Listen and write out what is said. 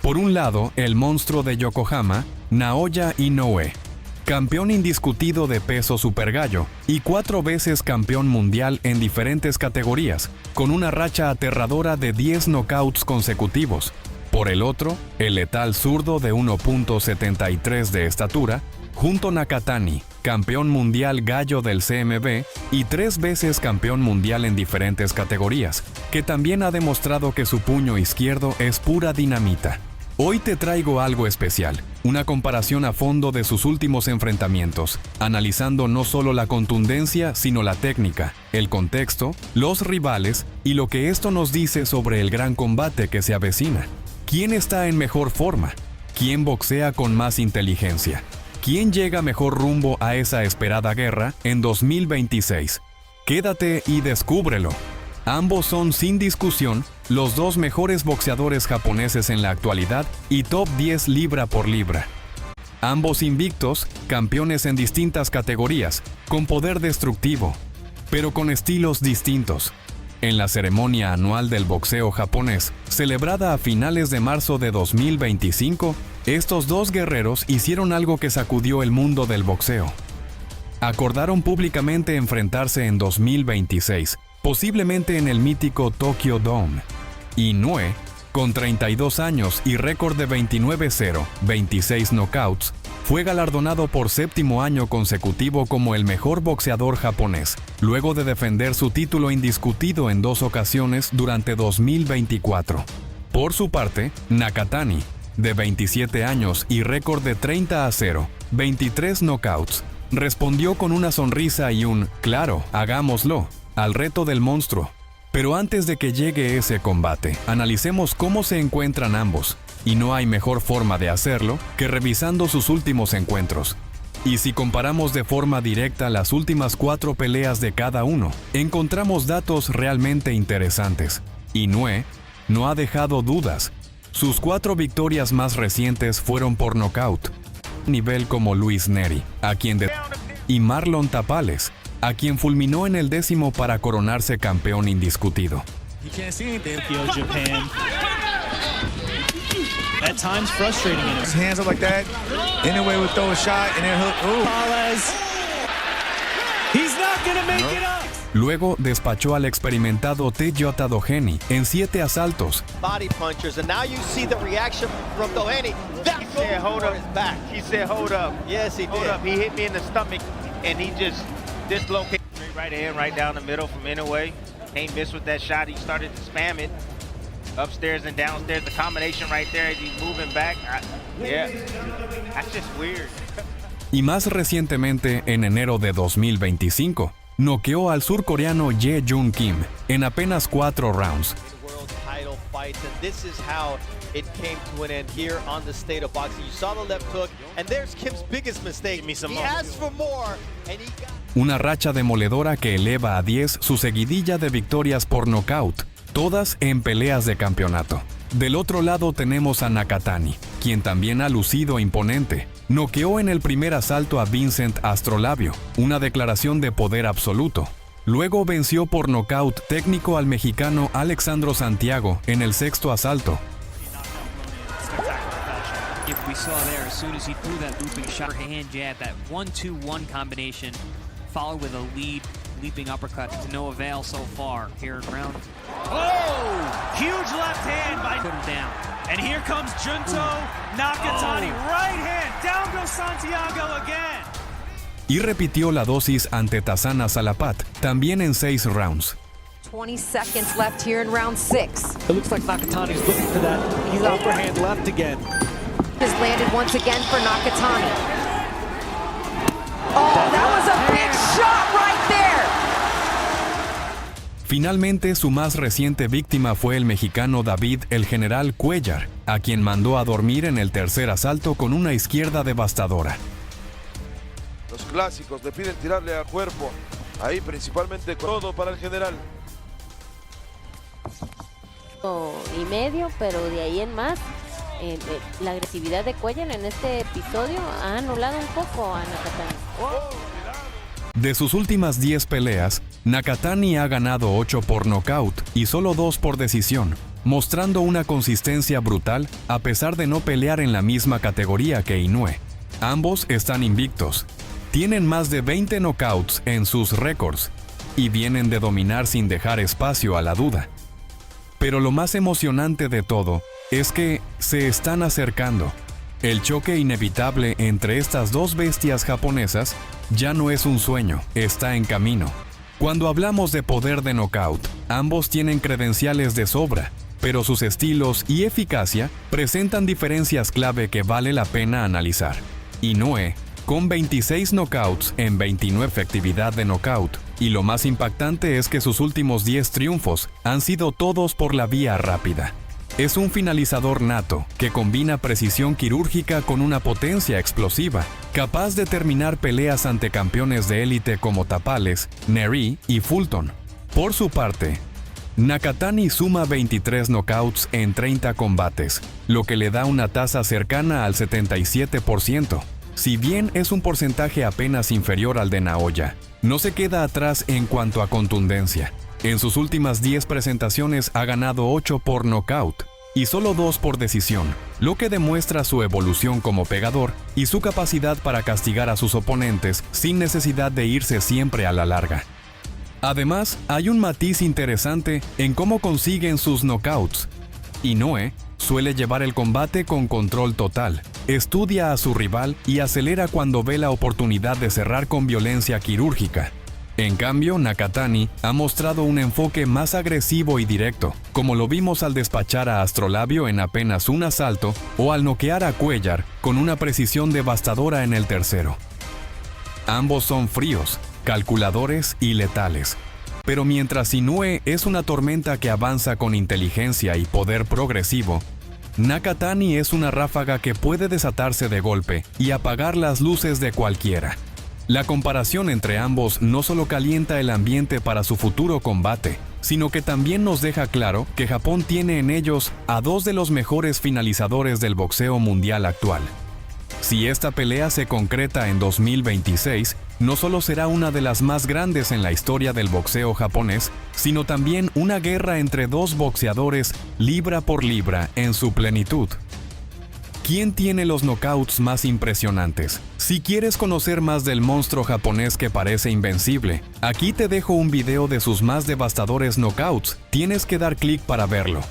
Por un lado, el monstruo de Yokohama, Naoya Inoue, campeón indiscutido de peso supergallo y 4 veces campeón mundial en diferentes categorías, con una racha aterradora de 10 knockouts consecutivos. Por el otro, el letal zurdo de 1.73 de estatura, Junto Nakatani, campeón mundial gallo del CMB y 3 veces campeón mundial en diferentes categorías, que también ha demostrado que su puño izquierdo es pura dinamita. Hoy te traigo algo especial, una comparación a fondo de sus últimos enfrentamientos, analizando no solo la contundencia, sino la técnica, el contexto, los rivales y lo que esto nos dice sobre el gran combate que se avecina. ¿Quién está en mejor forma? ¿Quién boxea con más inteligencia? ¿Quién llega mejor rumbo a esa esperada guerra en 2026? Quédate y descúbrelo. Ambos son, sin discusión, los 2 mejores boxeadores japoneses en la actualidad y top 10 libra por libra. Ambos invictos, campeones en distintas categorías, con poder destructivo, pero con estilos distintos. En la ceremonia anual del boxeo japonés, celebrada a finales de marzo de 2025, estos 2 guerreros hicieron algo que sacudió el mundo del boxeo. Acordaron públicamente enfrentarse en 2026, posiblemente en el mítico Tokyo Dome. Inoue, con 32 años y récord de 29-0, 26 knockouts, fue galardonado por 7º año consecutivo como el mejor boxeador japonés, luego de defender su título indiscutido en 2 ocasiones durante 2024. Por su parte, Nakatani, de 27 años y récord de 30-0, 23 knockouts, respondió con una sonrisa y un «claro, hagámoslo» al reto del monstruo. Pero antes de que llegue ese combate, analicemos cómo se encuentran ambos, y no hay mejor forma de hacerlo que revisando sus últimos encuentros. Y si comparamos de forma directa las últimas 4 peleas de cada uno, encontramos datos realmente interesantes. Inoue no ha dejado dudas. Sus 4 victorias más recientes fueron por nocaut, nivel como Luis Neri, y Marlon Tapales, a quien fulminó en el 10º para coronarse campeón indiscutido. At times frustrating in His hands up like that. Anyway, would throw a shot and then hook. Ooh. He's not gonna make it up. Luego despachó al experimentado T.J. Doheny en 7 asaltos. Body punchers, and now you see the reaction from Doheny. That said, hold up. His back. He said, hold up. Yes, he Hold did. up. He hit me in the stomach, and he just dislocated straight right hand, right down the middle from Inoue. Ain't missed with that shot. He started to spam it. Upstairs and downstairs, the combination right there as he's moving back. Yeah, that's just weird. Y más recientemente, en enero de 2025, noqueó al surcoreano Ye Jun Kim en apenas 4 rounds. World title fights, and this is how it came to an end here on the State of Boxing. You saw the left hook, and there's Kim's biggest mistake. Give me some He more. asked for more, and he got... Una racha demoledora que eleva a 10 su seguidilla de victorias por nocaut, todas en peleas de campeonato. Del otro lado tenemos a Nakatani, quien también ha lucido imponente. Noqueó en el primer asalto a Vincent Astrolabio, una declaración de poder absoluto. Luego venció por nocaut técnico al mexicano Alexandro Santiago en el 6º asalto. We saw there as soon as he threw that looping shot, hand jab, that 1-2-1 combination, followed with a leaping uppercut to no avail so far here in round. Oh! Huge left hand by... Put him down. And here comes Junto Nakatani. Right hand. Down goes Santiago again. Y repitió la dosis ante Tassana Salapat, también en 6 rounds. 20 seconds left here in round 6. It looks like Nakatani's looking for that upper hand left again. Has landed once again for Nakatani. Oh, that was a big shot right there! Finalmente, su más reciente víctima fue el mexicano David el General Cuellar, a quien mandó a dormir en el tercer asalto con una izquierda devastadora. Los clásicos le piden tirarle a cuerpo, ahí principalmente todo para el general. Y medio, pero de ahí en más, la agresividad de Cuellar en este episodio ha anulado un poco a Nakatani. De sus últimas 10 peleas, Nakatani ha ganado 8 por nocaut y solo 2 por decisión. mostrando una consistencia brutal a pesar de no pelear en la misma categoría que Inoue. Ambos están invictos, tienen más de 20 knockouts en sus récords y vienen de dominar sin dejar espacio a la duda. Pero lo más emocionante de todo es que se están acercando. El choque inevitable entre estas dos bestias japonesas ya no es un sueño, está en camino. Cuando hablamos de poder de knockout, ambos tienen credenciales de sobra, pero sus estilos y eficacia presentan diferencias clave que vale la pena analizar. Inoue, con 26 knockouts en 29 efectividad de knockout, y lo más impactante es que sus últimos 10 triunfos han sido todos por la vía rápida. Es un finalizador nato que combina precisión quirúrgica con una potencia explosiva, capaz de terminar peleas ante campeones de élite como Tapales, Nery y Fulton. Por su parte, Nakatani suma 23 knockouts en 30 combates, lo que le da una tasa cercana al 77%. Si bien es un porcentaje apenas inferior al de Naoya, no se queda atrás en cuanto a contundencia. En sus últimas 10 presentaciones ha ganado 8 por nocaut y solo 2 por decisión, lo que demuestra su evolución como pegador y su capacidad para castigar a sus oponentes sin necesidad de irse siempre a la larga. Además, hay un matiz interesante en cómo consiguen sus knockouts. Inoue suele llevar el combate con control total, estudia a su rival y acelera cuando ve la oportunidad de cerrar con violencia quirúrgica. En cambio, Nakatani ha mostrado un enfoque más agresivo y directo, como lo vimos al despachar a Astrolabio en apenas un asalto o al noquear a Cuellar con una precisión devastadora en el tercero. Ambos son fríos, calculadores y letales. Pero mientras Inoue es una tormenta que avanza con inteligencia y poder progresivo, Nakatani es una ráfaga que puede desatarse de golpe y apagar las luces de cualquiera. La comparación entre ambos no solo calienta el ambiente para su futuro combate, sino que también nos deja claro que Japón tiene en ellos a dos de los mejores finalizadores del boxeo mundial actual. Si esta pelea se concreta en 2026, no solo será una de las más grandes en la historia del boxeo japonés, sino también una guerra entre dos boxeadores libra por libra en su plenitud. ¿Quién tiene los knockouts más impresionantes? Si quieres conocer más del monstruo japonés que parece invencible, aquí te dejo un video de sus más devastadores knockouts, tienes que dar clic para verlo.